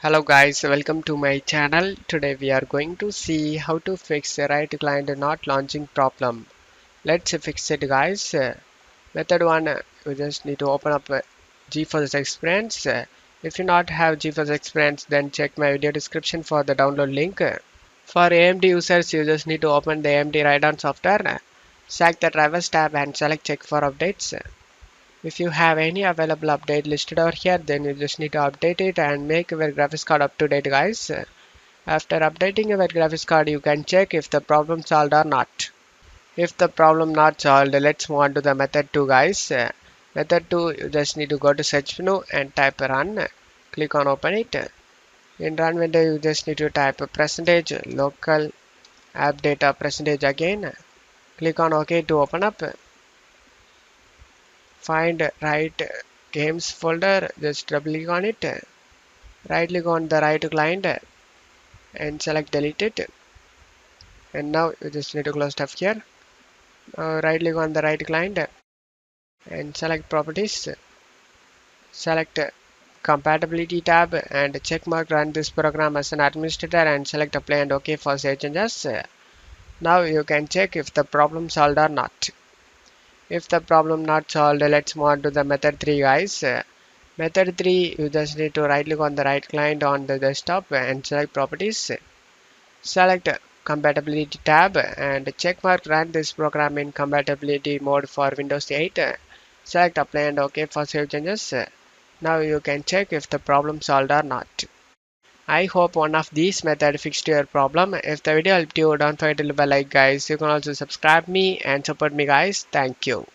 Hello guys, welcome to my channel. Today we are going to see how to fix the Riot Client not launching problem. Let's fix it guys. Method 1, you just need to open up GeForce Experience. If you not have GeForce Experience, then check my video description for the download link. For AMD users, you just need to open the AMD Radeon software. Select the drivers tab and select check for updates. If you have any available update listed over here, then you just need to update it and make your graphics card up to date guys. After updating your graphics card, you can check if the problem solved or not. If the problem not solved, let's move on to the method 2 guys. Method 2, you just need to go to search menu and type run. Click on open it. In run window, you just need to type percentage local app data percentage again. Click on OK to open up. Find Riot Games folder, just double click on it. Right click on the Riot Client and select delete it. And now you just need to close stuff here. Right click on the Riot Client and select properties. Select compatibility tab and check mark run this program as an administrator and select apply and OK for save changes. Now you can check if the problem solved or not. If the problem not solved, let's move on to the method 3 guys. Method 3, you just need to right click on the Riot Client on the desktop and select properties. Select compatibility tab and check mark run this program in compatibility mode for Windows 8. Select apply and OK for save changes. Now you can check if the problem solved or not. I hope one of these methods fixed your problem. If the video helped you, don't forget to leave a like guys. You can also subscribe me and support me guys. Thank you.